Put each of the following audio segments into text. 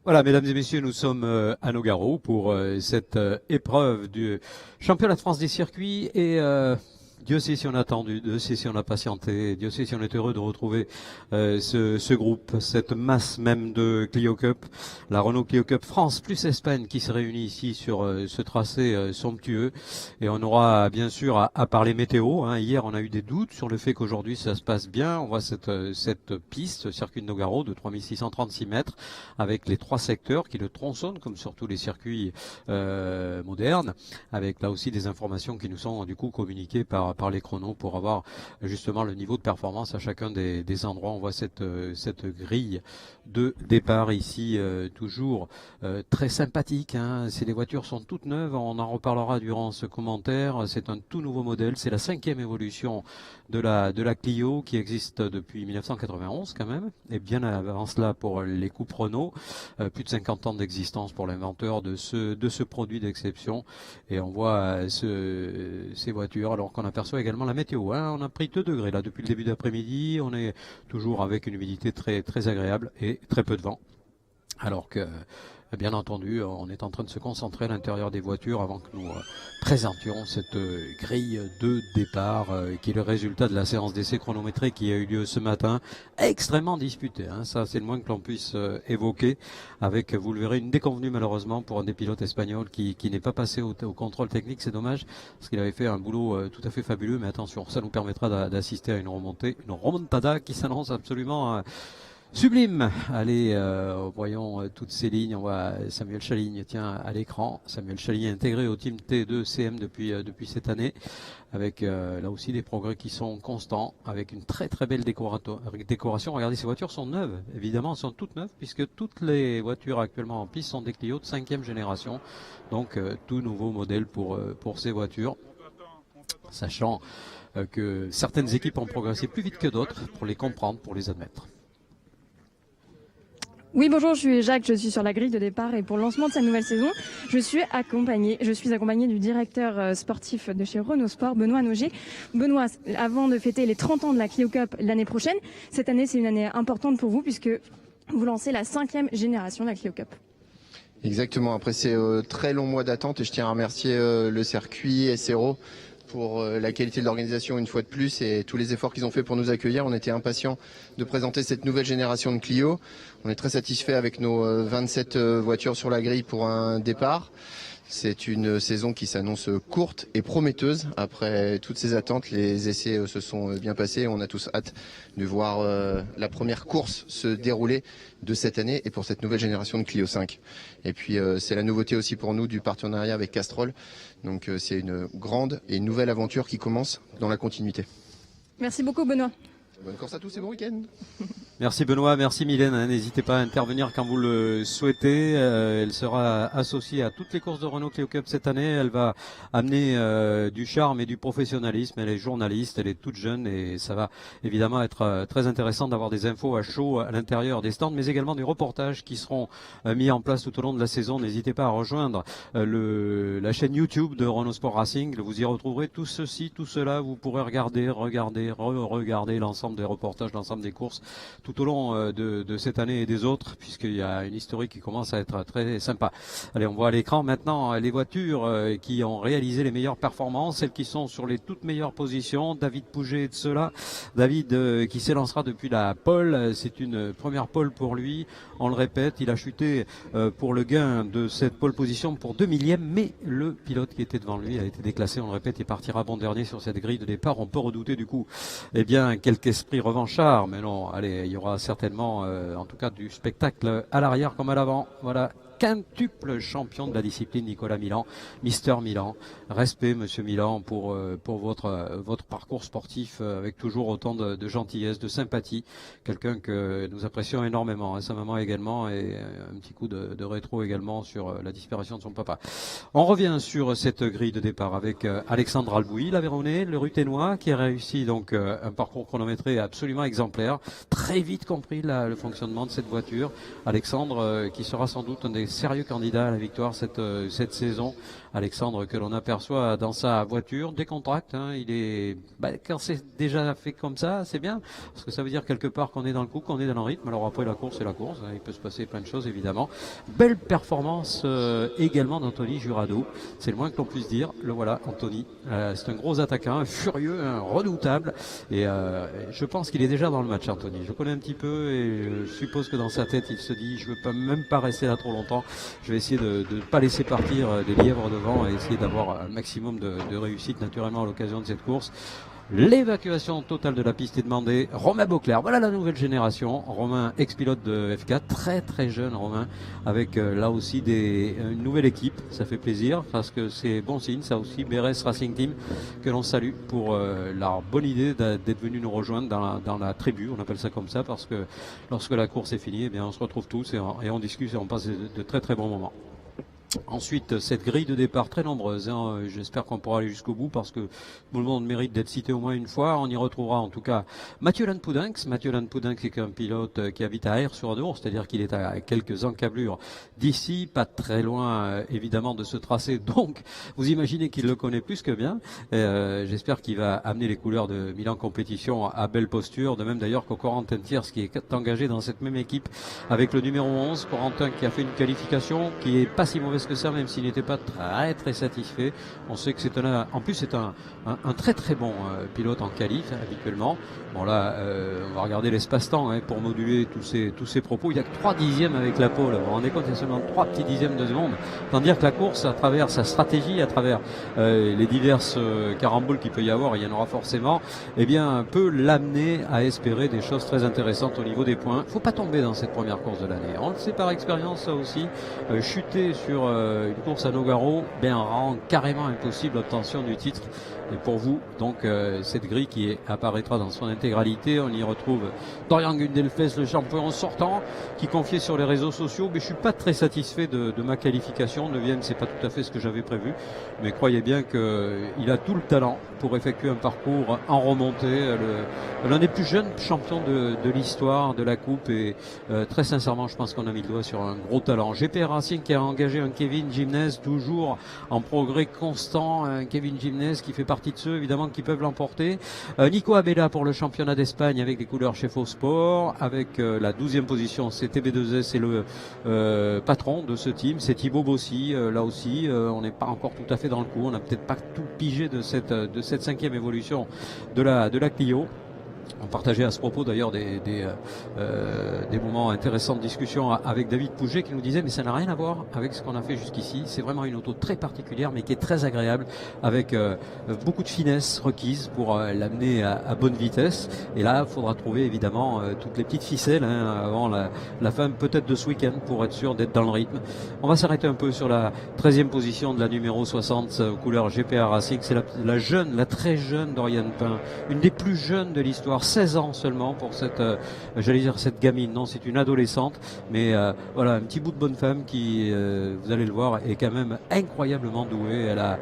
Voilà, mesdames et messieurs, nous sommes à Nogaro pour cette épreuve du championnat de France des circuits et Dieu sait si on a attendu, Dieu sait si on a patienté, Dieu sait si on est heureux de retrouver ce groupe, cette masse même de Clio Cup, la Renault Clio Cup France plus Espagne qui se réunit ici sur ce tracé somptueux. Et on aura bien sûr à parler météo. Hein. Hier, on a eu des doutes sur le fait qu'aujourd'hui ça se passe bien. On voit cette piste, ce circuit de Nogaro de 3636 mètres, avec les trois secteurs qui le tronçonnent, comme sur tous les circuits modernes, avec là aussi des informations qui nous sont du coup communiquées par les chronos pour avoir justement le niveau de performance à chacun des endroits. On voit cette grille de départ ici, toujours très sympathique. Hein. Les voitures sont toutes neuves, on en reparlera durant ce commentaire. C'est un tout nouveau modèle, c'est la 5e évolution de la Clio qui existe depuis 1991 quand même, et bien avant cela pour les coupes Renault, plus de 50 ans d'existence pour l'inventeur de ce produit d'exception. Et on voit ces voitures alors qu'on aperçoit également la météo. Hein. On a pris 2 degrés là depuis le début d'après-midi, on est toujours avec une humidité très, très agréable et très peu de vent. Alors que bien entendu, on est en train de se concentrer à l'intérieur des voitures avant que nous présentions cette grille de départ qui est le résultat de la séance d'essai chronométrée qui a eu lieu ce matin, extrêmement disputée. Hein. Ça, c'est le moins que l'on puisse évoquer, avec, vous le verrez, une déconvenue malheureusement pour un des pilotes espagnols qui n'est pas passé au contrôle technique. C'est dommage, parce qu'il avait fait un boulot tout à fait fabuleux, mais attention, ça nous permettra d'assister à une remontada qui s'annonce absolument sublime. Allez, voyons toutes ces lignes. On voit Samuel Chaligne, tiens, à l'écran. Samuel Chaligne intégré au team T2 CM depuis cette année, avec là aussi des progrès qui sont constants, avec une très très belle décoration. Regardez, ces voitures sont neuves, évidemment, elles sont toutes neuves, puisque toutes les voitures actuellement en piste sont des Clio de 5e génération. Donc, tout nouveau modèle pour ces voitures, sachant que certaines équipes ont progressé plus vite que d'autres, pour les comprendre, pour les admettre. Oui, bonjour, je suis Jacques, je suis sur la grille de départ et pour le lancement de cette nouvelle saison, je suis accompagnée du directeur sportif de chez Renault Sport, Benoît Noger. Benoît, avant de fêter les 30 ans de la Clio Cup l'année prochaine, cette année c'est une année importante pour vous puisque vous lancez la 5e génération de la Clio Cup. Exactement, après ces très longs mois d'attente et je tiens à remercier le circuit SRO pour la qualité de l'organisation une fois de plus et tous les efforts qu'ils ont fait pour nous accueillir. On était impatients de présenter cette nouvelle génération de Clio. On est très satisfait avec nos 27 voitures sur la grille pour un départ. C'est une saison qui s'annonce courte et prometteuse. Après toutes ces attentes, les essais se sont bien passés. On a tous hâte de voir la première course se dérouler de cette année et pour cette nouvelle génération de Clio 5. Et puis c'est la nouveauté aussi pour nous du partenariat avec Castrol. Donc c'est une grande et nouvelle aventure qui commence dans la continuité. Merci beaucoup Benoît. Bonne course à tous et bon week-end. Merci Benoît, merci Mylène. N'hésitez pas à intervenir quand vous le souhaitez. Elle sera associée à toutes les courses de Renault Clio Cup cette année. Elle va amener du charme et du professionnalisme. Elle est journaliste, elle est toute jeune et ça va évidemment être très intéressant d'avoir des infos à chaud à l'intérieur des stands, mais également des reportages qui seront mis en place tout au long de la saison. N'hésitez pas à rejoindre la chaîne YouTube de Renault Sport Racing. Vous y retrouverez tout ceci, tout cela. Vous pourrez regarder l'ensemble des reportages, l'ensemble des courses tout au long de cette année et des autres, puisqu'il y a une historique qui commence à être très sympa. Allez, on voit à l'écran maintenant les voitures qui ont réalisé les meilleures performances, celles qui sont sur les toutes meilleures positions. David Pouget est de cela. David qui s'élancera depuis la pole. C'est une première pole pour lui. On le répète, il a chuté pour le gain de cette pole position pour 2 millièmes, mais le pilote qui était devant lui a été déclassé. On le répète, il partira bon dernier sur cette grille de départ. On peut redouter du coup, eh bien, quelque esprit revanchard, mais non, allez, il y aura certainement, en tout cas, du spectacle à l'arrière comme à l'avant. Voilà, quintuple champion de la discipline, Nicolas Milan, Mister Milan. Respect, Monsieur Milan, pour votre parcours sportif avec toujours autant de gentillesse, de sympathie. Quelqu'un que nous apprécions énormément. Hein. Sa maman également et un petit coup de rétro également sur la disparition de son papa. On revient sur cette grille de départ avec Alexandre Albouy, l'Aveyronais, le Ruténois, qui a réussi donc un parcours chronométré absolument exemplaire. Très vite compris le fonctionnement de cette voiture. Alexandre qui sera sans doute un des sérieux candidats à la victoire cette saison. Alexandre, que l'on aperçoit dans sa voiture, décontracte, hein, il est, quand c'est déjà fait comme ça, c'est bien, parce que ça veut dire quelque part qu'on est dans le coup, qu'on est dans le rythme. Alors après la course, c'est la course, hein, il peut se passer plein de choses évidemment. Belle performance également d'Anthony Jurado, c'est le moins que l'on puisse dire. Le voilà, Anthony, c'est un gros attaquant, un furieux, un redoutable, et je pense qu'il est déjà dans le match, Anthony. Je connais un petit peu et je suppose que dans sa tête, il se dit, je veux même pas rester là trop longtemps, je vais essayer de ne pas laisser partir des lièvres devant et essayer d'avoir un maximum de réussite naturellement à l'occasion de cette course. L'évacuation totale de la piste est demandée. Romain Beauclerc, voilà la nouvelle génération. Romain, ex-pilote de F4, très très jeune Romain, avec là aussi une nouvelle équipe. Ça fait plaisir parce que c'est bon signe, ça aussi. BRS Racing Team, que l'on salue pour leur bonne idée d'être venu nous rejoindre dans la tribu, on appelle ça comme ça, parce que lorsque la course est finie, eh bien, on se retrouve tous et on discute et on passe de très très bons moments. Ensuite, cette grille de départ très nombreuse, hein, j'espère qu'on pourra aller jusqu'au bout parce que tout le monde mérite d'être cité au moins une fois. On y retrouvera en tout cas Mathieu Lanpoudinx. Mathieu Lanpoudinx est un pilote qui habite à Aire-sur-Adour, c'est-à-dire qu'il est à quelques encablures d'ici, pas très loin évidemment de ce tracé. Donc, vous imaginez qu'il le connaît plus que bien. J'espère qu'il va amener les couleurs de Milan Compétition à belle posture. De même d'ailleurs qu'au Corentin Thiers qui est engagé dans cette même équipe avec le numéro 11. Corentin qui a fait une qualification qui est pas si mauvaise que ça, même s'il n'était pas très très satisfait. On sait que en plus c'est un très très bon pilote en qualif habituellement. Bon là, on va regarder l'espace-temps pour moduler tous ces propos. Il y a que 3 dixièmes avec la pole. Vous vous rendez compte, il y a seulement 3 petits dixièmes de seconde. Tant dire que la course, à travers sa stratégie, à travers les diverses caramboles qu'il peut y avoir, il y en aura forcément, eh bien, peut l'amener à espérer des choses très intéressantes au niveau des points. Faut pas tomber dans cette première course de l'année. On le sait par expérience, ça aussi. Chuter sur une course à Nogaro rend carrément impossible l'obtention du titre. Et pour vous, donc, cette grille qui apparaîtra dans son intégralité, on y retrouve Dorian Gundelfes, le champion sortant, qui confiait sur les réseaux sociaux, mais je suis pas très satisfait de ma qualification. 9e, c'est pas tout à fait ce que j'avais prévu, mais croyez bien qu'il a tout le talent pour effectuer un parcours en remontée. L'un des plus jeunes champions de l'histoire de la coupe, et très sincèrement, je pense qu'on a mis le doigt sur un gros talent. GPR Racing qui a engagé un Kevin Gimnez, toujours en progrès constant, un Kevin Gimnez qui fait partie de ceux évidemment qui peuvent l'emporter. Nico Abella pour le championnat d'Espagne avec les couleurs chez Faux Sport, avec la 12e position, c'est TB2S, c'est le patron de ce team, c'est Thibaut Bossy. Là aussi, on n'est pas encore tout à fait dans le coup, on n'a peut-être pas tout pigé de cette 5e évolution de la Clio. On partageait à ce propos d'ailleurs des moments intéressants de discussion avec David Pouget qui nous disait mais ça n'a rien à voir avec ce qu'on a fait jusqu'ici. C'est vraiment une auto très particulière mais qui est très agréable avec beaucoup de finesse requise pour l'amener à bonne vitesse. Et là, il faudra trouver évidemment toutes les petites ficelles avant la fin peut-être de ce week-end pour être sûr d'être dans le rythme. On va s'arrêter un peu sur la 13e position de la numéro 60 couleur GPR Racing. C'est la très jeune Dorian Pin, une des plus jeunes de l'histoire. 16 ans seulement pour cette gamine. Non, c'est une adolescente, mais voilà, un petit bout de bonne femme qui, vous allez le voir, est quand même incroyablement douée. Elle a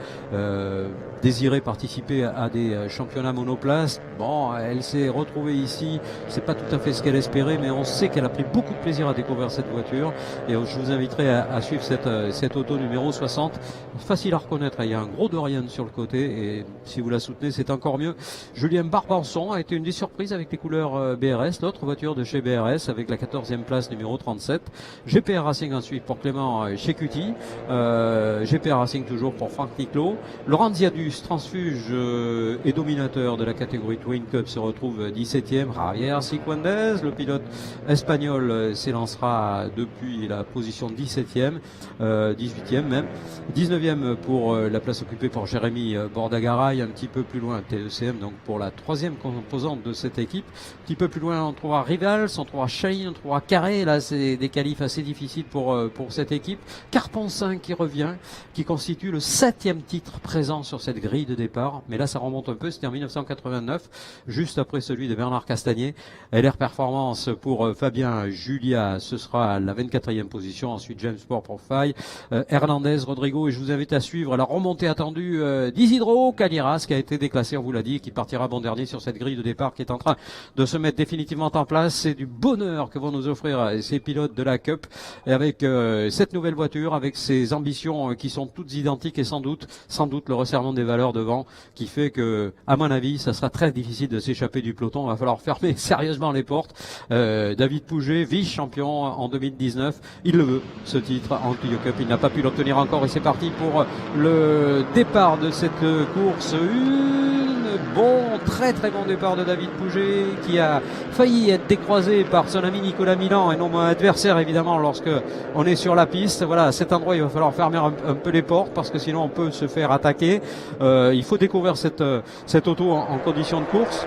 désiré participer à des championnats monoplace. Bon, elle s'est retrouvée ici. C'est pas tout à fait ce qu'elle espérait, mais on sait qu'elle a pris beaucoup de plaisir à découvrir cette voiture. Et je vous inviterai à suivre cette auto numéro 60. Facile à reconnaître. Il y a un gros Dorian sur le côté, et si vous la soutenez, c'est encore mieux. Julien Barbanson a été une des surprises avec les couleurs BRS, l'autre voiture de chez BRS avec la 14e place numéro 37. GPR Racing ensuite pour Clément Checuti, GPR Racing toujours pour Franck Niclot. Laurent Ziadus, transfuge et dominateur de la catégorie Twin Cup, se retrouve 17e. Javier Cicuendez, le pilote espagnol, s'élancera depuis la position 17e, 18e même. 19e pour la place occupée par Jérémy Bordagaray, un petit peu plus loin TECM, donc pour la 3e composante de cette équipe. Un petit peu plus loin, on trouvera Rivals, on trouvera Chahine, on trouvera Carré. Là, c'est des qualifs assez difficiles pour cette équipe. Carpon 5 qui revient, qui constitue le 7e titre présent sur cette grille de départ. Mais là, ça remonte un peu. C'était en 1989, juste après celui de Bernard Castagnier. LR Performance pour Fabien Julia, ce sera la 24e position. Ensuite, James Sport pour Faye, Hernandez, Rodrigo. Et je vous invite à suivre la remontée attendue d'Isidro Caliras, qui a été déclassé, on vous l'a dit, qui partira bon dernier sur cette grille de départ qui est est en train de se mettre définitivement en place. C'est du bonheur que vont nous offrir ces pilotes de la Cup, et avec cette nouvelle voiture, avec ces ambitions qui sont toutes identiques, et sans doute le resserrement des valeurs devant, qui fait que, à mon avis, ça sera très difficile de s'échapper du peloton. Il va falloir fermer sérieusement les portes. David Pouget, vice-champion en 2019, il le veut, ce titre en Clio Cup. Il n'a pas pu l'obtenir encore, et c'est parti pour le départ de cette course. Très très bon départ de David Pouget, qui a failli être décroisé par son ami Nicolas Milan, et non mon adversaire évidemment, lorsque on est sur la piste. Voilà, à cet endroit il va falloir fermer un peu les portes, parce que sinon on peut se faire attaquer. Il faut découvrir cette auto en conditions de course.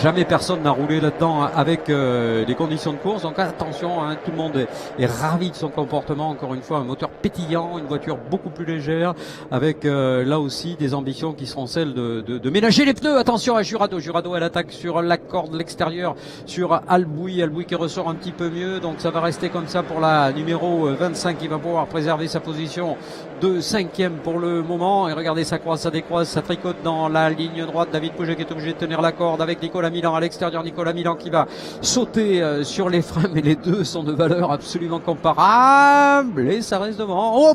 Jamais personne n'a roulé là-dedans avec les conditions de course, donc attention, hein, tout le monde est ravi de son comportement. Encore une fois, un moteur pétillant, une voiture beaucoup plus légère, avec là aussi des ambitions qui seront celles de ménager les pneus. Attention à Jurado, elle attaque sur la corde l'extérieur, sur Albouy qui ressort un petit peu mieux, donc ça va rester comme ça pour la numéro 25, qui va pouvoir préserver sa position de 5e pour le moment. Et regardez, ça croise, ça décroise, ça tricote dans la ligne droite. David Pouget qui est obligé de tenir la corde avec Nicolas Milan à l'extérieur. Nicolas Milan qui va sauter sur les freins, mais les deux sont de valeur absolument comparables, et ça reste devant.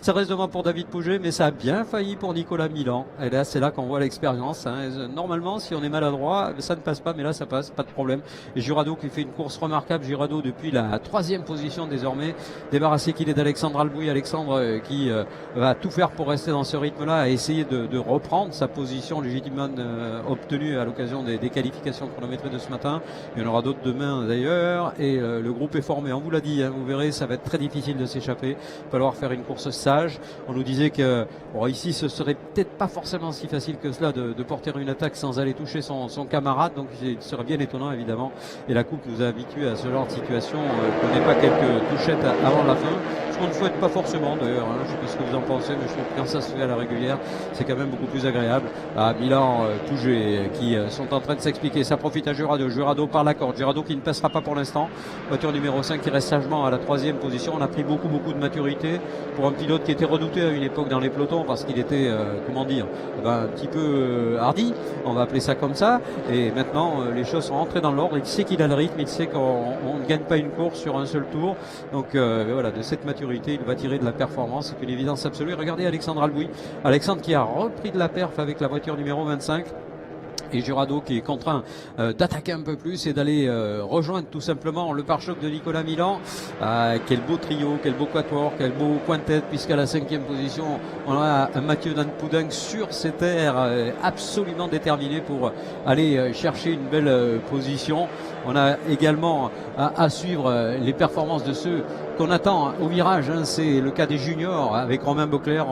Ça reste devant pour David Pouget, mais ça a bien failli pour Nicolas Milan. Et là, c'est là qu'on voit l'expérience, hein. Normalement, si on est maladroit, ça ne passe pas, mais là ça passe, pas de problème. Et Jurado qui fait une course remarquable. Jurado depuis la 3e position désormais, débarrassé qu'il est d'Alexandre Albouy. Alexandre qui va tout faire pour rester dans ce rythme-là, à essayer de reprendre sa position légitimement obtenue à l'occasion des qualifications chronométrées de ce matin. Il y en aura d'autres demain d'ailleurs, et le groupe est formé. On vous l'a dit, hein, vous verrez, ça va être très difficile de s'échapper. Il va falloir faire une course sage. On nous disait que ici ce serait peut-être pas forcément si facile que cela de porter une attaque sans aller toucher son camarade, donc il serait bien étonnant évidemment, et la coupe nous a habitués à ce genre de situation, qu'on n'ait pas quelques touchettes avant la fin, ce qu'on ne souhaite pas forcément d'ailleurs, hein. Je sais pas ce que vous en pensez, mais je trouve que quand ça se fait à la régulière, c'est quand même beaucoup plus agréable. Milan, Pouget qui sont en train de s'expliquer, ça profite à Jurado par la corde, Jurado qui ne passera pas pour l'instant, voiture numéro 5 qui reste sagement à la 3e position. On a pris beaucoup de maturité pour un pilote qui était redouté à une époque dans les pelotons, parce qu'il était un petit peu hardi, on va appeler ça comme ça, et maintenant les choses sont rentrées dans l'ordre. Il sait qu'il a le rythme, il sait qu'on ne gagne pas une course sur un seul tour, donc voilà, de cette maturité il va tirer de la performance, c'est une évidence absolue. Regardez Alexandre Albouy, Alexandre qui a repris de la perf avec la voiture numéro 25, et Jurado qui est contraint d'attaquer un peu plus et d'aller rejoindre tout simplement le pare-choc de Nicolas Milan. Quel beau trio, quel beau quatuor, quel beau quintet, puisqu'à la 5e position on a un Mathieu Dan Poudin sur ses terres, absolument déterminé pour aller chercher une belle position. On a également à suivre les performances de ceux qu'on attend au virage, hein. C'est le cas des juniors avec Romain Beauclerc,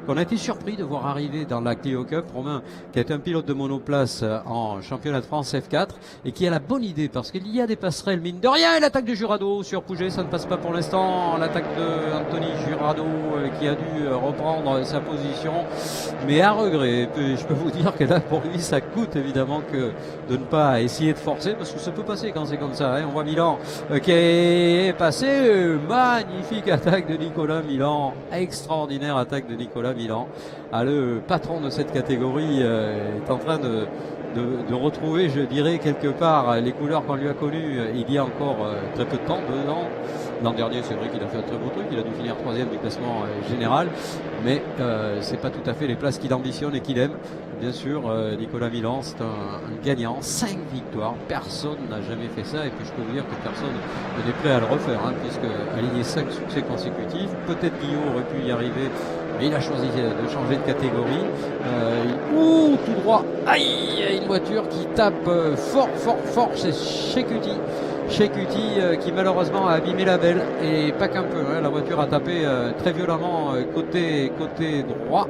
qu'on a été surpris de voir arriver dans la Clio Cup. Romain qui est un pilote de monoplace en championnat de France F4, et qui a la bonne idée, parce qu'il y a des passerelles mine de rien. Et l'attaque de Jurado sur Pouget, ça ne passe pas pour l'instant. L'attaque de Anthony Jurado qui a dû reprendre sa position, mais à regret. Je peux vous dire que là pour lui ça coûte évidemment que de ne pas essayer de forcer, parce que ça peut passer quand c'est comme ça, hein. On voit Milan qui est passé. Magnifique attaque de Nicolas Milan, extraordinaire attaque de Nicolas Milan. Le patron de cette catégorie est en train de retrouver, je dirais, quelque part les couleurs qu'on lui a connues il y a encore très peu de temps, 2 ans. L'an dernier, c'est vrai qu'il a fait un très beau truc, il a dû finir 3e du classement général, mais c'est pas tout à fait les places qu'il ambitionne et qu'il aime. Bien sûr, Nicolas Milan, c'est un gagnant, 5 victoires, personne n'a jamais fait ça, et puis je peux vous dire que personne n'est prêt à le refaire, hein, puisque aligner 5 succès consécutifs, peut-être Guillaume aurait pu y arriver, mais il a choisi de changer de catégorie. Tout droit, aïe, une voiture qui tape fort, c'est Chekuti qui malheureusement a abîmé la belle, et pas qu'un peu, hein. La voiture a tapé très violemment côté droit,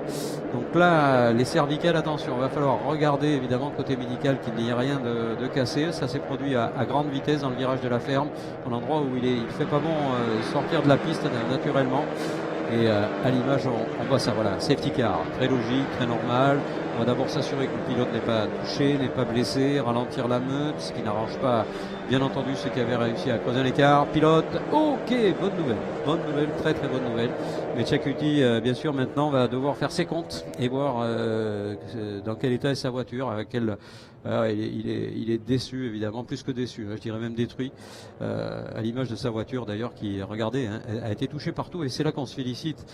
donc là les cervicales, attention, il va falloir regarder évidemment côté médical qu'il n'y ait rien de cassé. Ça s'est produit à grande vitesse dans le virage de la ferme, un endroit où il fait pas bon sortir de la piste naturellement. Et à l'image on voit ça, voilà, safety car, très logique, très normal. On va d'abord s'assurer que le pilote n'est pas touché, n'est pas blessé, ralentir la meute, ce qui n'arrange pas, bien entendu, ceux qui avaient réussi à creuser l'écart. Pilote, ok, bonne nouvelle, très très bonne nouvelle. Mais Tchakuti, bien sûr, maintenant va devoir faire ses comptes et voir dans quel état est sa voiture, avec quel... il est déçu, évidemment, plus que déçu, je dirais même détruit, à l'image de sa voiture d'ailleurs qui, regardez, hein, a été touchée partout, et c'est là qu'on se félicite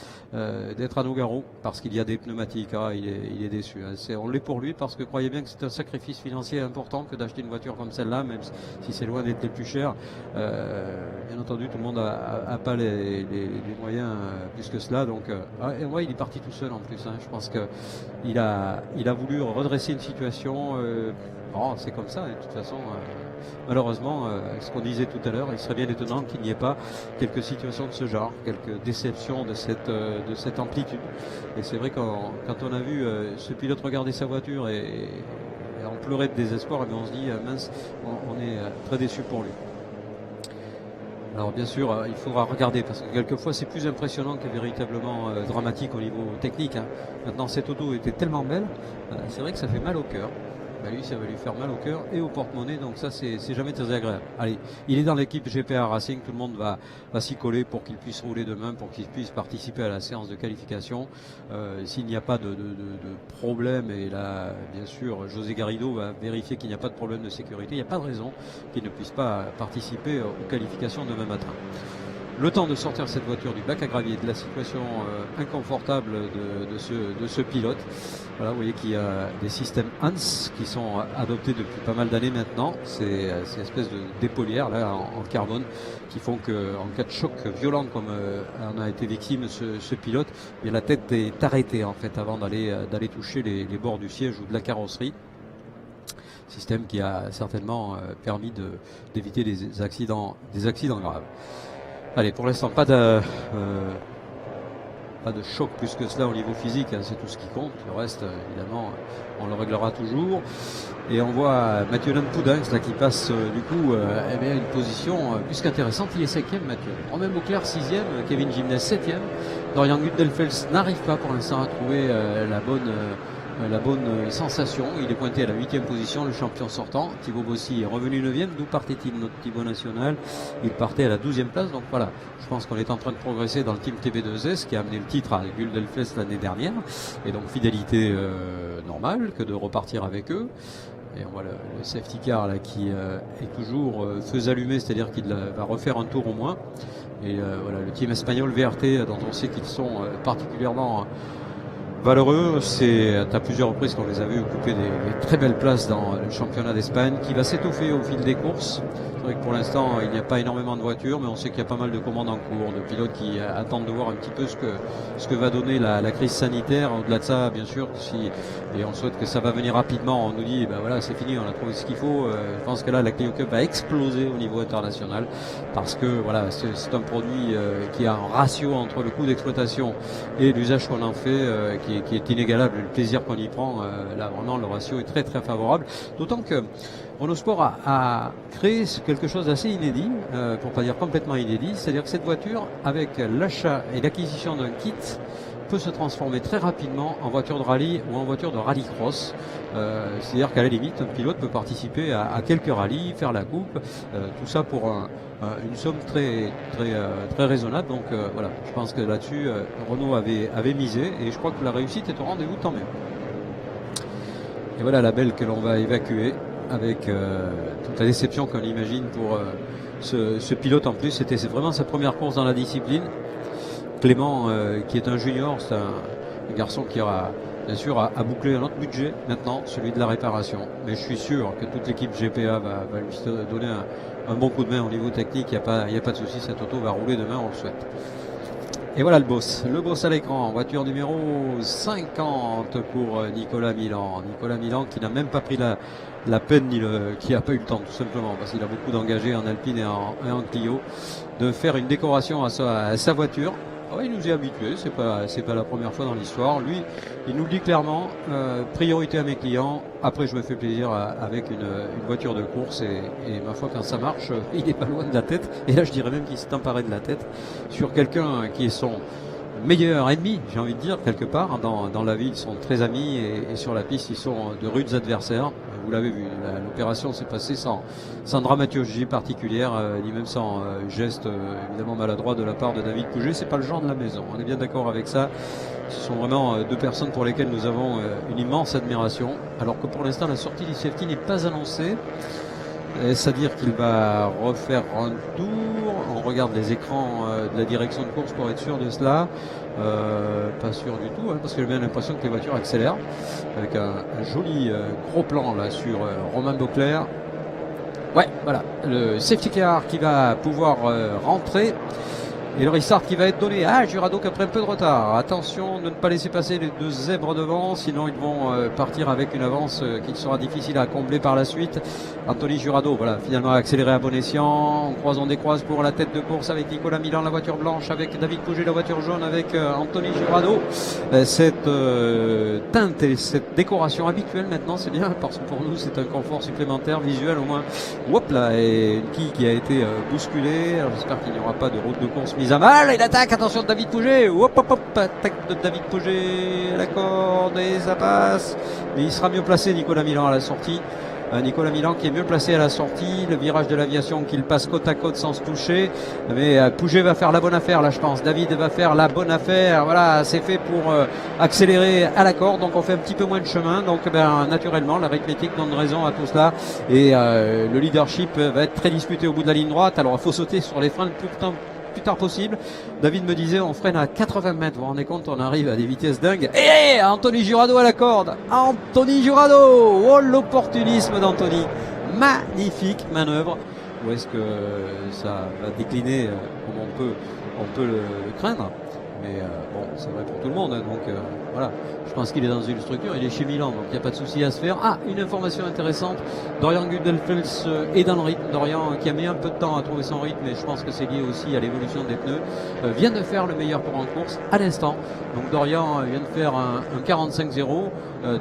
d'être à Nogaro, parce qu'il y a des pneumatiques. Il est déçu, hein. On l'est pour lui, parce que croyez bien que c'est un sacrifice financier important que d'acheter une voiture comme celle-là, même si c'est loin d'être les plus chers. Bien entendu, tout le monde a pas les moyens plus que cela, donc et ouais, il est parti tout seul en plus, hein. Je pense que il a voulu redresser une situation. C'est comme ça, et de toute façon, malheureusement, ce qu'on disait tout à l'heure, il serait bien étonnant qu'il n'y ait pas quelques situations de ce genre, quelques déceptions de cette amplitude. Et c'est vrai, quand on a vu ce pilote regarder sa voiture et en pleurer de désespoir, et bien on se dit, mince, on est très déçu pour lui. Alors bien sûr, il faudra regarder, parce que quelquefois c'est plus impressionnant que véritablement dramatique au niveau technique, hein. Maintenant, cette auto était tellement belle, c'est vrai que ça fait mal au cœur. Lui, ça va lui faire mal au cœur et au porte-monnaie, donc ça c'est jamais très agréable. Allez, il est dans l'équipe GPA Racing, tout le monde va s'y coller pour qu'il puisse rouler demain, pour qu'il puisse participer à la séance de qualification. S'il n'y a pas de problème, et là bien sûr José Garrido va vérifier qu'il n'y a pas de problème de sécurité, il n'y a pas de raison qu'il ne puisse pas participer aux qualifications demain matin. Le temps de sortir cette voiture du bac à gravier, de la situation inconfortable de ce pilote. Voilà, vous voyez qu'il y a des systèmes HANS qui sont adoptés depuis pas mal d'années maintenant. C'est une espèce de dépolière là en carbone qui font que, en cas de choc violent comme en a été victime ce pilote, bien, la tête est arrêtée en fait avant d'aller toucher les bords du siège ou de la carrosserie. Système qui a certainement permis d'éviter des accidents graves. Allez, pour l'instant, pas de choc plus que cela au niveau physique, hein, c'est tout ce qui compte. Le reste, évidemment, on le réglera toujours. Et on voit Mathieu Lanpoudinx là qui passe une position plus qu'intéressante. Il est 5e, Mathieu. Romain Beauclerc 6e, Kevin Gimnes 7e. Dorian Gundelfels n'arrive pas pour l'instant à trouver la bonne sensation. Il est pointé à la 8e position, le champion sortant. Thibaut Bossy est revenu 9e. D'où partait-il, notre Thibaut national? Il partait à la 12e place. Donc voilà, je pense qu'on est en train de progresser dans le team TB2S qui a amené le titre à Gundelfels l'année dernière. Et donc fidélité normale que de repartir avec eux. Et on voit le safety car là qui est toujours feu allumé, c'est-à-dire qu'il va refaire un tour au moins. Et voilà, le team espagnol VRT, dont on sait qu'ils sont particulièrement valeureux, c'est à plusieurs reprises qu'on les a vus occuper des très belles places dans le championnat d'Espagne, qui va s'étoffer au fil des courses. C'est vrai que pour l'instant, il n'y a pas énormément de voitures, mais on sait qu'il y a pas mal de commandes en cours, de pilotes qui attendent de voir un petit peu ce que va donner la crise sanitaire. Au-delà de ça, bien sûr, et on souhaite que ça va venir rapidement. On nous dit, voilà, c'est fini, on a trouvé ce qu'il faut. Je pense que là, la Clio Cup va exploser au niveau international, parce que voilà, c'est un produit qui a un ratio entre le coût d'exploitation et l'usage qu'on en fait, qui est inégalable. Le plaisir qu'on y prend, là vraiment le ratio est très très favorable. D'autant que Renault Sport a créé quelque chose d'assez inédit, pour pas dire complètement inédit, c'est-à-dire que cette voiture, avec l'achat et l'acquisition d'un kit, peut se transformer très rapidement en voiture de rallye ou en voiture de rallycross. C'est-à-dire qu'à la limite, un pilote peut participer à quelques rallyes, faire la coupe, tout ça pour une somme très raisonnable. Donc voilà, je pense que là-dessus, Renault avait misé, et je crois que la réussite est au rendez-vous, tant mieux. Et voilà la belle que l'on va évacuer, avec toute la déception qu'on imagine pour ce pilote en plus. C'est vraiment sa première course dans la discipline. Clément, qui est un junior, c'est un garçon qui aura bien sûr à boucler un autre budget maintenant, celui de la réparation. Mais je suis sûr que toute l'équipe GPA va lui donner un bon coup de main au niveau technique. Il n'y a pas de souci, cette auto va rouler demain, on le souhaite. Et voilà le boss à l'écran, voiture numéro 50 pour Nicolas Milan. Nicolas Milan qui n'a même pas pris la peine, qui n'a pas eu le temps, tout simplement, parce qu'il a beaucoup d'engagés en Alpine et en Clio, de faire une décoration à sa voiture. Il nous est habitué, c'est pas la première fois dans l'histoire. Lui, il nous le dit clairement, priorité à mes clients, après je me fais plaisir avec une voiture de course, et ma foi, quand ça marche, il n'est pas loin de la tête. Et là, je dirais même qu'il s'est emparé de la tête sur quelqu'un qui est son meilleurs ennemis, j'ai envie de dire, quelque part. Dans la vie, ils sont très amis et sur la piste, ils sont de rudes adversaires. Vous l'avez vu, l'opération s'est passée sans dramaturgie particulière, ni même sans geste évidemment maladroit de la part de David Pouget. C'est pas le genre de la maison, on est bien d'accord avec ça. Ce sont vraiment deux personnes pour lesquelles nous avons une immense admiration. Alors que pour l'instant, la sortie du safety n'est pas annoncée. C'est-à-dire qu'il va refaire un tour. On regarde les écrans de la direction de course pour être sûr de cela. Pas sûr du tout, hein, parce que j'ai bien l'impression que les voitures accélèrent. Avec un joli gros plan là sur Romain Beauclerc. Ouais, voilà, le safety car qui va pouvoir rentrer. Et le restart qui va être donné à Jurado qui a pris un peu de retard. Attention de ne pas laisser passer les deux zèbres devant, sinon ils vont partir avec une avance qui sera difficile à combler par la suite. Anthony Jurado, voilà, finalement accéléré à bon escient. On croise, on décroise pour la tête de course avec Nicolas Milan, la voiture blanche, avec David Pouget, la voiture jaune, avec Anthony Jurado. Cette teinte et cette décoration habituelle maintenant, c'est bien, parce que pour nous c'est un confort supplémentaire, visuel au moins. Hop là, et une quille qui a été bousculée. Alors j'espère qu'il n'y aura pas de route de course mise à mal. Il attaque, attention de David Pouget. Hop hop hop, attaque de David Pouget à la corde et ça passe. Mais il sera mieux placé, Nicolas Milan, à la sortie. Nicolas Milan qui est mieux placé à la sortie, le virage de l'aviation qu'il passe côte à côte sans se toucher, mais Pouget va faire la bonne affaire là, je pense. David va faire la bonne affaire, voilà, c'est fait pour accélérer à la corde, donc on fait un petit peu moins de chemin, donc naturellement l'arithmétique donne raison à tout cela, et le leadership va être très disputé au bout de la ligne droite. Alors il faut sauter sur les freins plus tard possible. David me disait on freine à 80 mètres, vous vous rendez compte, on arrive à des vitesses dingues. Et Anthony Jurado à la corde, Anthony Jurado, oh l'opportunisme d'Anthony, magnifique manœuvre. Où est-ce que ça va décliner comme on peut le craindre, mais bon, c'est vrai pour tout le monde, donc voilà, je pense qu'il est dans une structure, il est chez Milan, donc il n'y a pas de souci à se faire. Une information intéressante, Dorian Gudelfels est dans le rythme. Dorian qui a mis un peu de temps à trouver son rythme, mais je pense que c'est lié aussi à l'évolution des pneus, vient de faire le meilleur tour en course à l'instant. Donc Dorian vient de faire un 45-0.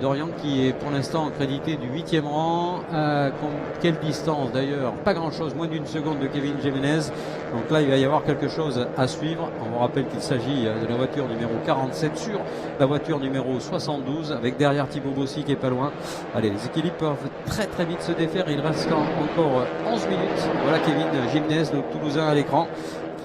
Dorian qui est pour l'instant crédité du 8e rang. Quelle distance d'ailleurs? Pas grand chose, moins d'une seconde de Kevin Jiménez. Donc là il va y avoir quelque chose à suivre. On vous rappelle qu'il s'agit de la voiture numéro 47 sur la voiture numéro 72, avec derrière Thibaut Bossy qui est pas loin. Allez, les équilibres peuvent très très vite se défaire. Il reste encore 11 minutes. Voilà Kevin Jiménez, le Toulousain à l'écran,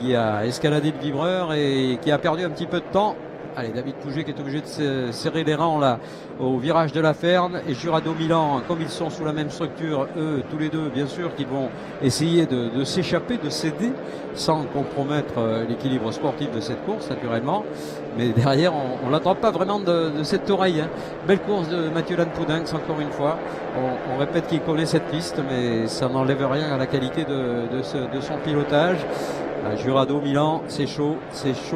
qui a escaladé le vibreur et qui a perdu un petit peu de temps. Allez, David Pouget qui est obligé de serrer les rangs là au virage de la Ferne, et Jurado Milan, comme ils sont sous la même structure, eux tous les deux bien sûr, qui vont essayer de s'échapper, de céder sans compromettre l'équilibre sportif de cette course naturellement. Mais derrière on l'attrape pas vraiment de cette oreille, hein. Belle course de Mathieu Lanpoudinx encore une fois. On répète qu'il connaît cette piste, mais ça n'enlève rien à la qualité de son pilotage. Jurado Milan, c'est chaud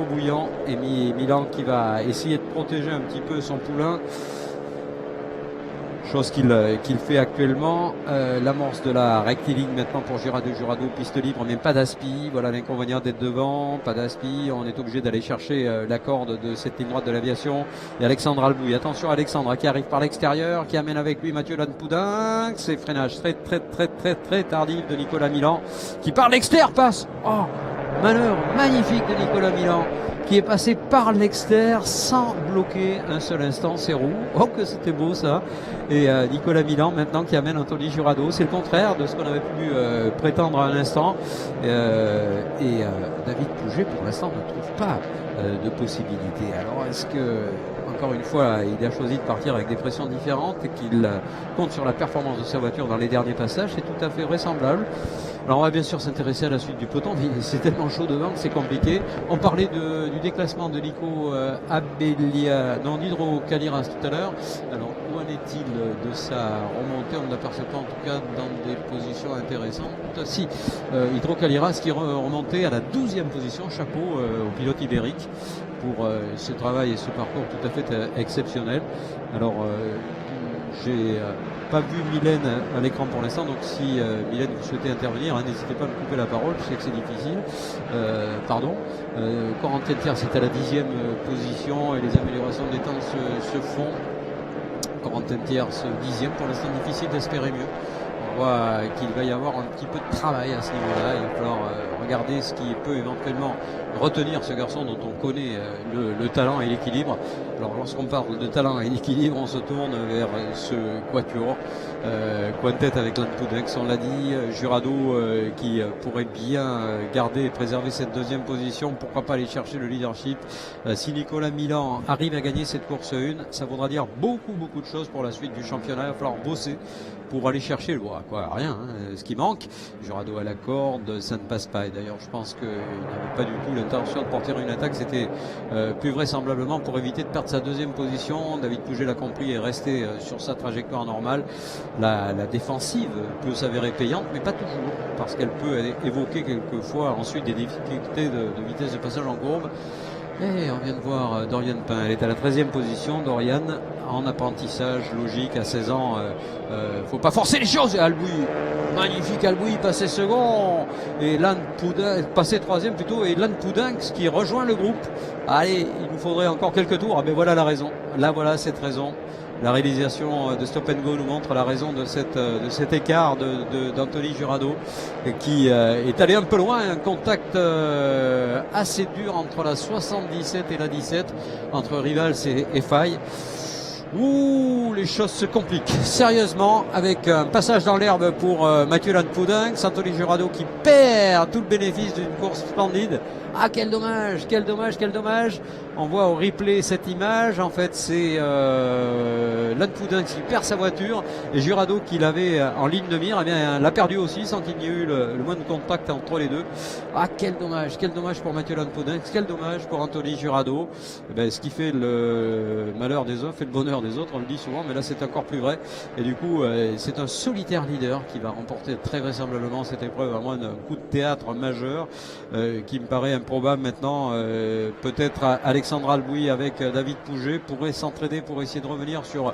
bouillant, et Milan qui va essayer de protéger un petit peu son poulain, chose qu'il fait actuellement. L'amorce de la rectiligne maintenant pour Jurado, piste libre mais pas d'aspi. Voilà l'inconvénient d'être devant, pas d'aspi, on est obligé d'aller chercher la corde de cette ligne droite de l'aviation. Et Alexandre Albouy, attention Alexandre qui arrive par l'extérieur, qui amène avec lui Mathieu Lanpoudinx. C'est freinage très tardif de Nicolas Milan qui par l'extérieur passe. Manœuvre magnifique de Nicolas Milan qui est passé par l'extérieur sans bloquer un seul instant ses roues. Oh que c'était beau ça. Et Nicolas Milan maintenant qui amène Anthony Jurado, c'est le contraire de ce qu'on avait pu prétendre à un instant. David Pouget pour l'instant ne trouve pas de possibilité. Alors est-ce que encore une fois il a choisi de partir avec des pressions différentes et qu'il compte sur la performance de sa voiture dans les derniers passages? C'est tout à fait vraisemblable. Alors on va bien sûr s'intéresser à la suite du peloton, c'est tellement chaud devant que c'est compliqué. On parlait du déclassement de Nico Hydro Caliras tout à l'heure. Alors où en est-il de sa remontée? On ne l'aperçoit pas en tout cas dans des positions intéressantes. Si, Hydro Caliras qui remontait à la 12e position, chapeau au pilote ibérique pour ce travail et ce parcours tout à fait exceptionnel. Alors j'ai pas vu Mylène à l'écran pour l'instant, donc si Mylène vous souhaitez intervenir, n'hésitez pas à me couper la parole, je sais que c'est difficile. Corentin Thiers c'est à la 10e position et les améliorations des temps se font. Corentin Thiers 10e, pour l'instant difficile d'espérer mieux. On voit qu'il va y avoir un petit peu de travail à ce niveau-là. Il va falloir regarder ce qui peut éventuellement retenir ce garçon dont on connaît le talent et l'équilibre. Alors lorsqu'on parle de talent et d'équilibre, on se tourne vers ce quatuor. Quintet avec Lanpudex, on l'a dit, Jurado qui pourrait bien garder et préserver cette deuxième position, pourquoi pas aller chercher le leadership. Si Nicolas Milan arrive à gagner cette course 1, ça voudra dire beaucoup de choses pour la suite du championnat. Il va falloir bosser pour aller chercher le droit, rien, ce qui manque. Jurado à la corde, ça ne passe pas, et d'ailleurs je pense qu'il n'avait pas du tout l'intention de porter une attaque, c'était plus vraisemblablement pour éviter de perdre sa deuxième position. David Pouget l'a compris et est resté sur sa trajectoire normale. La défensive peut s'avérer payante, mais pas toujours, parce qu'elle peut évoquer quelquefois ensuite des difficultés de vitesse de passage en courbe. Et on vient de voir Dorian Pain, elle est à la 13e position, Dorian, en apprentissage logique à 16 ans. Faut pas forcer les choses. Albouy, magnifique Albouy, passé second, et Lan Poudin, passé 3e plutôt, et Lan Poudinx qui rejoint le groupe. Allez, il nous faudrait encore quelques tours. Ah ben voilà la raison, là voilà cette raison. La réalisation de Stop and Go nous montre la raison de cet écart d'Anthony Jurado qui est allé un peu loin. Un contact assez dur entre la 77 et la 17, entre Rivals et Faye. Ouh, les choses se compliquent sérieusement avec un passage dans l'herbe pour Mathieu Lanpoudinx. Anthony Jurado qui perd tout le bénéfice d'une course splendide. Ah, quel dommage, quel dommage, quel dommage. On voit au replay cette image. En fait, c'est Lanpoudinx qui perd sa voiture et Jurado qui l'avait en ligne de mire, eh bien, l'a perdu aussi sans qu'il n'y ait eu le moins de contact entre les deux. Ah, quel dommage pour Mathieu Lanpoudinx, quel dommage pour Anthony Jurado. Eh bien, ce qui fait le malheur des uns fait le bonheur des autres, on le dit souvent, mais là c'est encore plus vrai. Et du coup, c'est un solitaire leader qui va remporter très vraisemblablement cette épreuve, à moins d'un coup de théâtre majeur qui me paraît improbable maintenant. Peut-être Alexandre Albouy avec David Pouget pourrait s'entraider pour essayer de revenir sur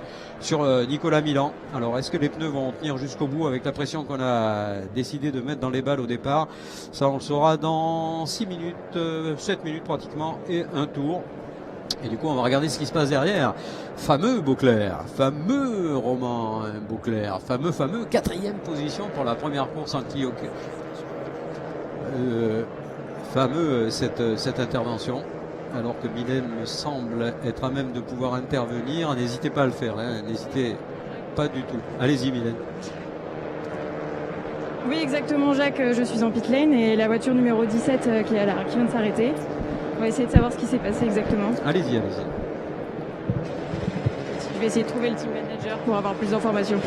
Nicolas Milan. Alors est-ce que les pneus vont tenir jusqu'au bout avec la pression qu'on a décidé de mettre dans les balles au départ? Ça on le saura dans 6 minutes, 7 minutes pratiquement, et un tour. Et du coup on va regarder ce qui se passe derrière. Fameux Beauclerc, fameux Romain Beauclerc, fameux 4e position pour la première course en Clio. Fameux cette intervention, alors que Mylène me semble être à même de pouvoir intervenir. N'hésitez pas à le faire, n'hésitez pas du tout. Allez-y Mylène. Oui, exactement Jacques, je suis en pit lane et la voiture numéro 17 qui vient de s'arrêter. On va essayer de savoir ce qui s'est passé exactement. Allez-y. Je vais essayer de trouver le team manager pour avoir plus d'informations.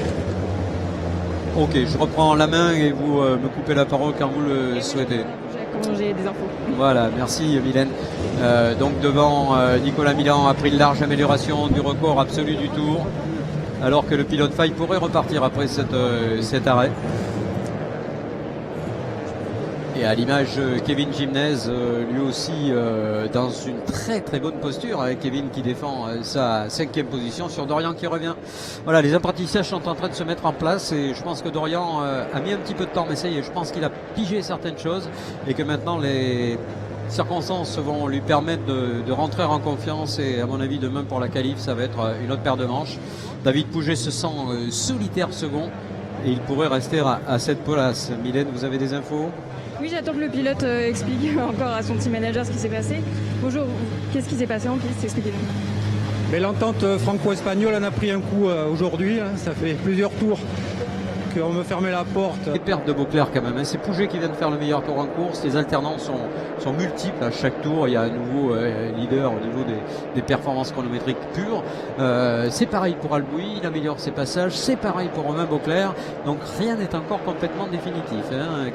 Ok, je reprends la main et vous me coupez la parole quand vous le souhaitez. J'ai des infos. Voilà, merci Mylène. Donc devant, Nicolas Milan a pris une large amélioration du record absolu du tour, alors que le pilote Faye pourrait repartir après cet arrêt. Et à l'image Kevin Gimnez, lui aussi dans une très bonne posture, avec Kevin qui défend sa 5e position sur Dorian qui revient. Voilà, les apprentissages sont en train de se mettre en place et je pense que Dorian a mis un petit peu de temps, mais ça y est, je pense qu'il a pigé certaines choses et que maintenant les circonstances vont lui permettre de rentrer en confiance, et à mon avis demain pour la qualif ça va être une autre paire de manches. David Pouget se sent solitaire second et il pourrait rester à cette place. Mylène, vous avez des infos? Oui, j'attends que le pilote explique encore à son team manager ce qui s'est passé. Bonjour, qu'est-ce qui s'est passé en piste? Expliquez-nous. Mais l'entente franco-espagnole en a pris un coup aujourd'hui. Ça fait plusieurs tours qu'on me fermait la porte. Les pertes de Beauclerc quand même, c'est Pouget qui vient de faire le meilleur tour en course. Les alternances sont multiples à chaque tour. Il y a un nouveau leader au niveau des performances chronométriques pures. C'est pareil pour Albouy, il améliore ses passages. C'est pareil pour Romain Beauclerc. Donc rien n'est encore complètement définitif.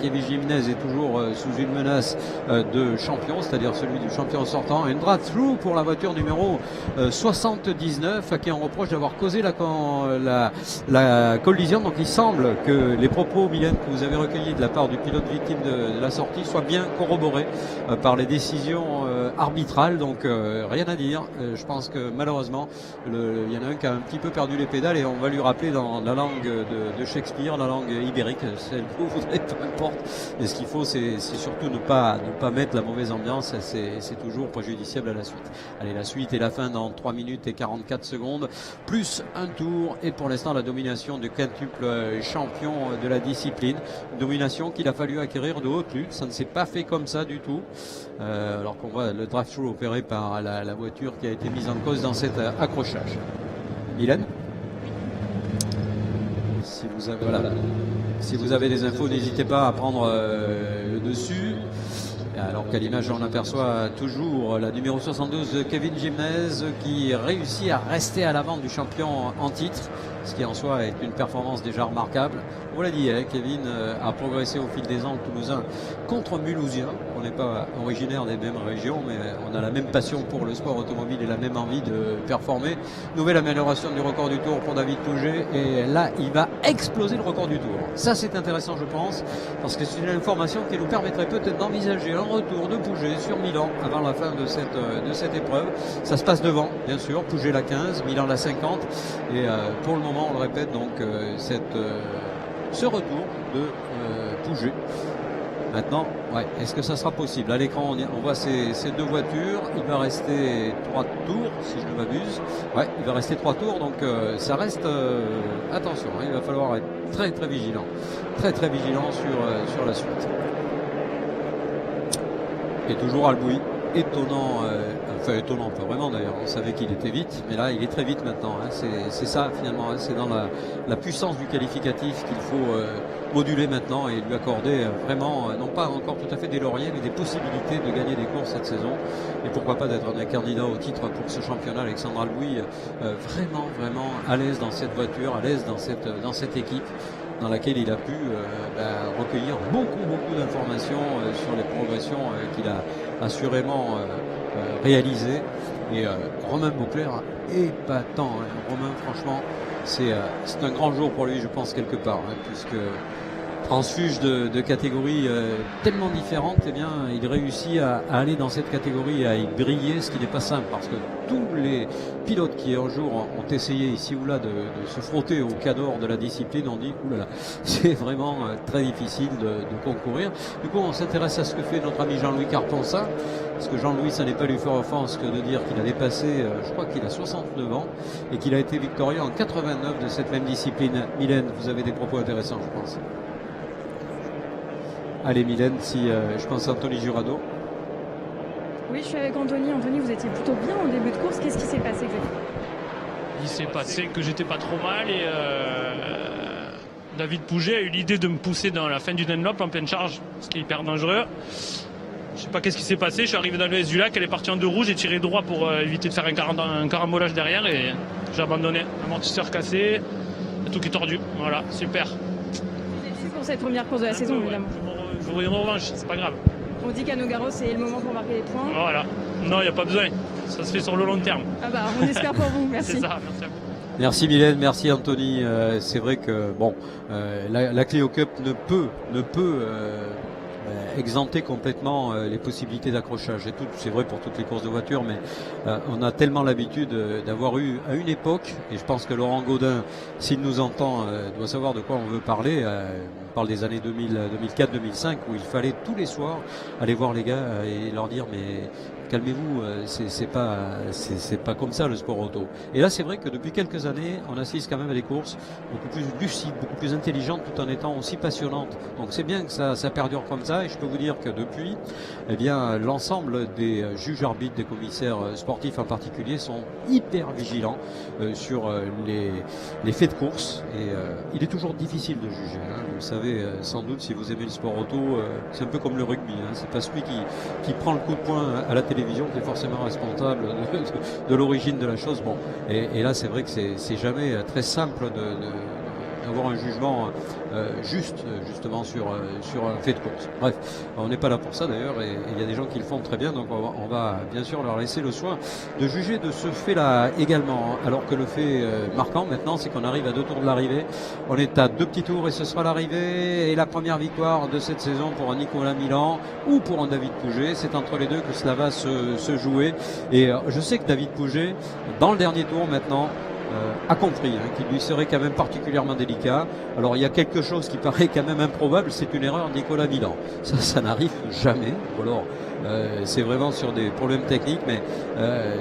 Kevin Gimnez est toujours sous une menace de champion, c'est-à-dire celui du champion sortant. Un drive-through pour la voiture numéro 79 à qui on reproche d'avoir causé la collision. Donc il semble que les propos, Mylène, que vous avez recueillis de la part du pilote victime de la sortie soient bien corroborés par les décisions arbitrales. Donc rien à dire. Je pense que malheureusement il y en a un qui a un petit peu perdu les pédales, et on va lui rappeler dans la langue de Shakespeare, la langue ibérique, celle que vous voudrez, peu importe. Et ce qu'il faut, c'est surtout ne pas mettre la mauvaise ambiance. C'est toujours préjudiciable à la suite. Allez, la suite et la fin dans 3 minutes et 44 secondes plus un tour, et pour l'instant la domination du quintuple champion de la discipline. Une domination qu'il a fallu acquérir de haute lutte. Ça ne s'est pas fait comme ça du tout. Alors qu'on voit le drive-through opéré par la voiture qui a été mise en cause dans cet accrochage. Mylène ? Si vous avez des infos, n'hésitez pas à prendre le dessus. Alors qu'à l'image, on aperçoit toujours la numéro 72, Kevin Gimnez, qui réussit à rester à l'avant du champion en titre, ce qui en soi est une performance déjà remarquable. On l'a dit, Kevin a progressé au fil des ans, le Toulousain, contre Mulhousien. On n'est pas originaire des mêmes régions, mais on a la même passion pour le sport automobile et la même envie de performer. Nouvelle amélioration du record du Tour pour David Pouget, et là, il va exploser le record du Tour. Ça, c'est intéressant, je pense, parce que c'est une information qui nous permettrait peut-être d'envisager un retour de Pouget sur Milan avant la fin de cette épreuve. Ça se passe devant, bien sûr. Pouget la 15, Milan la 50, et pour le moment, on le répète, donc ce retour de Pouget. Maintenant, est-ce que ça sera possible? À l'écran, on voit ces deux voitures. Il va rester 3 tours, si je ne m'abuse. Il va rester 3 tours, donc ça reste... attention, il va falloir être très très vigilant. Très très vigilant sur la suite. Et toujours Albouy. Étonnant, étonnant, pas vraiment d'ailleurs, on savait qu'il était vite, mais là il est très vite maintenant, c'est ça finalement, c'est dans la puissance du qualificatif qu'il faut moduler maintenant et lui accorder vraiment, non pas encore tout à fait des lauriers, mais des possibilités de gagner des courses cette saison, et pourquoi pas d'être un candidat au titre pour ce championnat. Alexandre Albouy, vraiment à l'aise dans cette voiture, à l'aise dans cette équipe, dans laquelle il a pu recueillir beaucoup d'informations sur les progressions qu'il a assurément réalisées. Et Romain Beauclerc, épatant. Romain, franchement, c'est un grand jour pour lui, je pense, quelque part, puisque transfuge de catégories tellement différentes, eh bien, il réussit à aller dans cette catégorie et à y briller, ce qui n'est pas simple, parce que tous les pilotes qui un jour ont essayé ici ou là de se frotter au cadre de la discipline ont dit oulala, c'est vraiment très difficile de concourir. Du coup, on s'intéresse à ce que fait notre ami Jean-Louis Carponsa, parce que Jean-Louis, ça n'est pas lui faire offense que de dire qu'il a dépassé, je crois qu'il a 69 ans, et qu'il a été victorieux en 89 de cette même discipline. Mylène, vous avez des propos intéressants, je pense. Allez Mylène, si je pense à Anthony Jurado. Oui, je suis avec Anthony. Anthony, vous étiez plutôt bien au début de course. Qu'est-ce qui s'est passé exactement? Il s'est passé que j'étais pas trop mal et David Pouget a eu l'idée de me pousser dans la fin du Dunlop en pleine charge, ce qui est hyper dangereux. Je sais pas qu'est-ce qui s'est passé, je suis arrivé dans le S du lac, elle est partie en 2 roues, j'ai tiré droit pour éviter de faire un carambolage derrière et j'ai abandonné. Amortisseur cassé, tout qui est tordu. Voilà, super. Pour cette première course de la saison, évidemment. Je voudrais une revanche, c'est pas grave. On dit qu'à Nogaro, c'est le moment pour marquer les points. Voilà. Non, il n'y a pas besoin. Ça se fait sur le long terme. Ah bah, on espère pour vous. Merci. C'est ça, merci à vous. Merci Mylène, merci Anthony. C'est vrai que la Clio Cup ne peut exempter complètement les possibilités d'accrochage. Et tout, c'est vrai pour toutes les courses de voiture, mais on a tellement l'habitude d'avoir eu à une époque, et je pense que Laurent Gaudin, s'il nous entend, doit savoir de quoi on veut parler. On parle des années 2004, 2005, où il fallait tous les soirs aller voir les gars et leur dire mais calmez-vous, c'est pas comme ça le sport auto. Et là, c'est vrai que depuis quelques années, on assiste quand même à des courses beaucoup plus lucides, beaucoup plus intelligentes, tout en étant aussi passionnantes. Donc c'est bien que ça perdure comme ça. Et je peux vous dire que depuis, eh bien, l'ensemble des juges arbitres, des commissaires sportifs en particulier, sont hyper vigilants sur les faits de course. Et il est toujours difficile de juger. Vous le savez sans doute, si vous aimez le sport auto, c'est un peu comme le rugby. C'est pas celui qui prend le coup de poing à la télévision qui est forcément responsable de l'origine de la chose. Bon, et là c'est vrai que c'est jamais très simple d'avoir un jugement justement sur un fait de course. Bref, on n'est pas là pour ça d'ailleurs, et il y a des gens qui le font très bien, donc on va bien sûr leur laisser le soin de juger de ce fait-là également. Alors que le fait marquant maintenant, c'est qu'on arrive à 2 tours de l'arrivée. On est à 2 petits tours et ce sera l'arrivée et la première victoire de cette saison pour un Nicolas Milan ou pour un David Pouget. C'est entre les deux que cela va se jouer. Et je sais que David Pouget, dans le dernier tour maintenant, a compris qu'il lui serait quand même particulièrement délicat. Alors il y a quelque chose qui paraît quand même improbable, c'est une erreur de Nicolas Milan. Ça n'arrive jamais, ou alors C'est vraiment sur des problèmes techniques, mais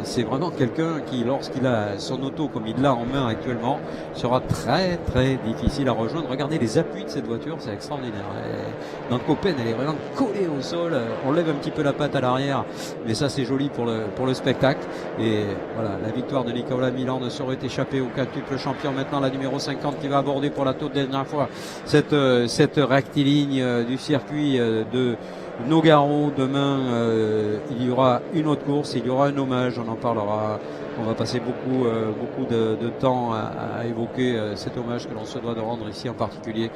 c'est vraiment quelqu'un qui, lorsqu'il a son auto comme il l'a en main actuellement, sera très très difficile à rejoindre. Regardez les appuis de cette voiture, c'est extraordinaire. Dans Copen, elle est vraiment collée au sol. On lève un petit peu la patte à l'arrière, mais ça c'est joli pour le spectacle. Et voilà, la victoire de Nicolas Milan ne saurait échapper au quintuple champion. Maintenant la numéro 50 qui va aborder pour la toute dernière fois cette rectiligne du circuit de Nogaro. Demain il y aura une autre course, il y aura un hommage, on en parlera. On va passer beaucoup de temps à évoquer cet hommage que l'on se doit de rendre ici, en particulier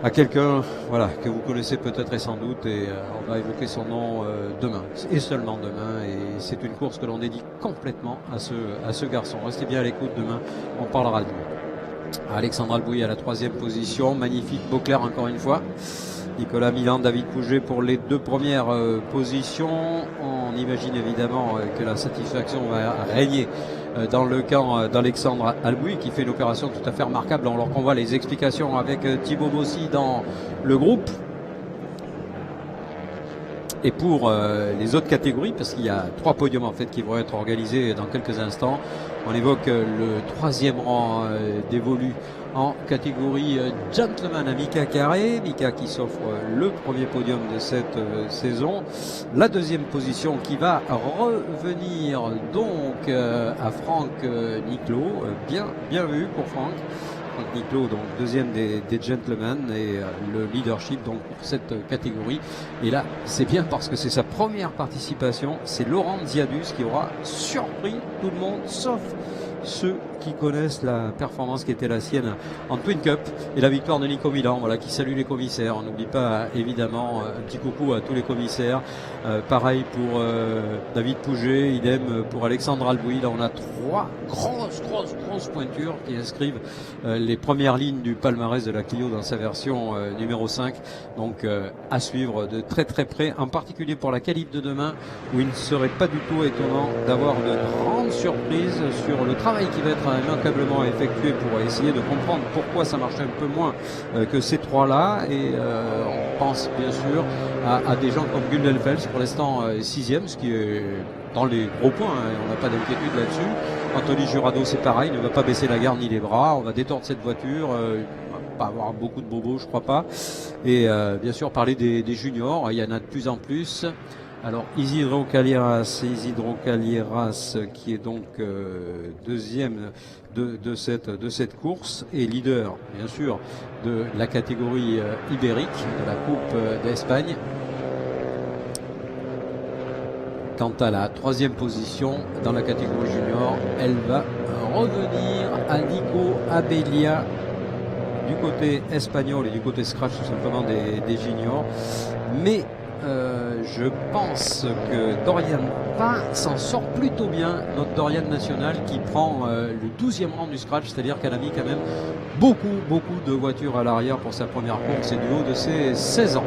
à quelqu'un, voilà, que vous connaissez peut-être et sans doute, et on va évoquer son nom demain, et seulement demain, et c'est une course que l'on dédie complètement à ce garçon. Restez bien à l'écoute, demain on parlera de lui. Alexandre Albouy à la 3e position, magnifique Beauclerc encore une fois. Nicolas Milan, David Pouget pour les 2 premières positions. On imagine évidemment que la satisfaction va régner dans le camp d'Alexandre Albouy, qui fait une opération tout à fait remarquable, alors qu'on voit les explications avec Thibaut Bossy dans le groupe. Et pour les autres catégories, parce qu'il y a 3 podiums en fait qui vont être organisés dans quelques instants, on évoque le 3e rang dévolu en catégorie gentleman à Mika Carré. Mika qui s'offre le premier podium de cette saison. La 2e position qui va revenir donc à Franck Niclot. Bien vu pour Franck. Franck Niclot, donc 2e des gentlemen, et le leadership donc pour cette catégorie. Et là, c'est bien parce que c'est sa première participation. C'est Laurent Ziadus qui aura surpris tout le monde, sauf ceux qui connaissent la performance qui était la sienne en Twin Cup, et la victoire de Nico Milan, voilà, qui salue les commissaires. On n'oublie pas évidemment un petit coucou à tous les commissaires. Pareil pour David Pouget, idem pour Alexandre Albouy. Là on a 3 grosses pointures qui inscrivent les premières lignes du palmarès de la Clio dans sa version numéro 5. Donc à suivre de très près, en particulier pour la qualif de demain, où il ne serait pas du tout étonnant d'avoir de grandes surprises sur le travail qui va être immanquablement effectué pour essayer de comprendre pourquoi ça marche un peu moins que ces 3-là. Et on pense bien sûr à des gens comme Gundelfels, pour l'instant 6e, ce qui est dans les gros points, hein, on n'a pas d'inquiétude là-dessus. Anthony Jurado, c'est pareil, ne va pas baisser la garde ni les bras. On va détendre cette voiture, on va pas avoir beaucoup de bobos, je crois pas. Et bien sûr parler des juniors, il y en a de plus en plus. Alors Isidro Calieras qui est donc 2e de cette course, et leader bien sûr de la catégorie ibérique de la Coupe d'Espagne. Quant à la 3e position dans la catégorie junior, elle va revenir à Nico Abellia du côté espagnol et du côté scratch tout simplement des juniors. Mais je pense que Dorian Pain s'en sort plutôt bien, notre Dorian national, qui prend le 12e rang du scratch, c'est-à-dire qu'elle a mis quand même beaucoup de voitures à l'arrière pour sa première course, et du haut de ses 16 ans.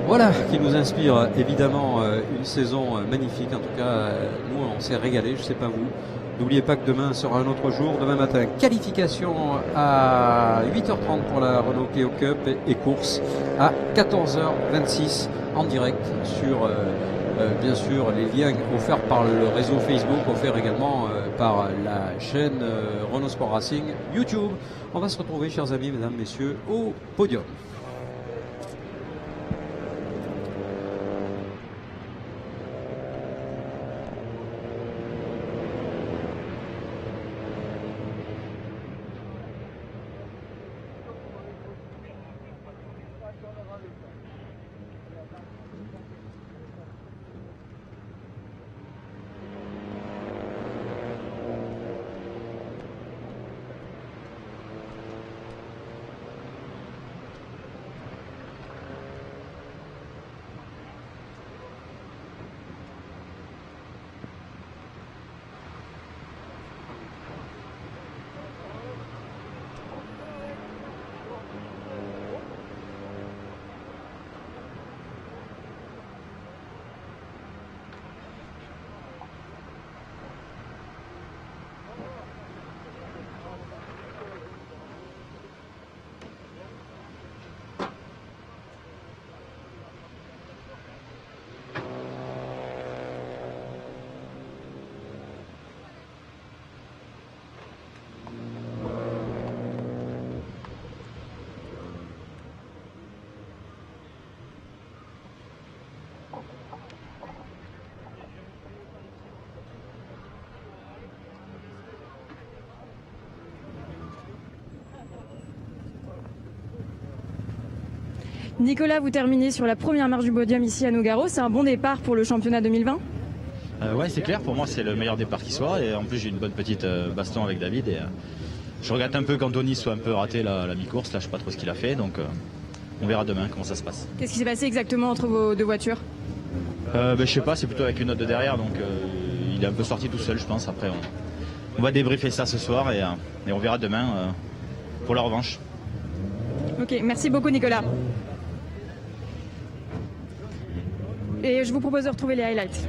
Voilà qui nous inspire évidemment une saison magnifique. En tout cas, nous on s'est régalé, je sais pas vous. N'oubliez pas que demain sera un autre jour. Demain matin, qualification à 8h30 pour la Renault Clio Cup, et course à 14h26 en direct sur bien sûr les liens offerts par le réseau Facebook, offerts également par la chaîne Renault Sport Racing YouTube. On va se retrouver, chers amis, mesdames, messieurs, au podium. Nicolas, vous terminez sur la première marche du podium ici à Nogaro. C'est un bon départ pour le championnat 2020 ? Ouais, c'est clair. Pour moi, c'est le meilleur départ qui soit. Et en plus, j'ai une bonne petite baston avec David. Et je regrette un peu qu'Anthony soit un peu raté la mi-course. Là, je sais pas trop ce qu'il a fait. Donc, on verra demain comment ça se passe. Qu'est-ce qui s'est passé exactement entre vos deux voitures ? Je sais pas. C'est plutôt avec une note de derrière. Donc, il est un peu sorti tout seul, je pense. Après, on va débriefer ça ce soir et on verra demain pour la revanche. Ok, merci beaucoup Nicolas. Et je vous propose de retrouver les highlights.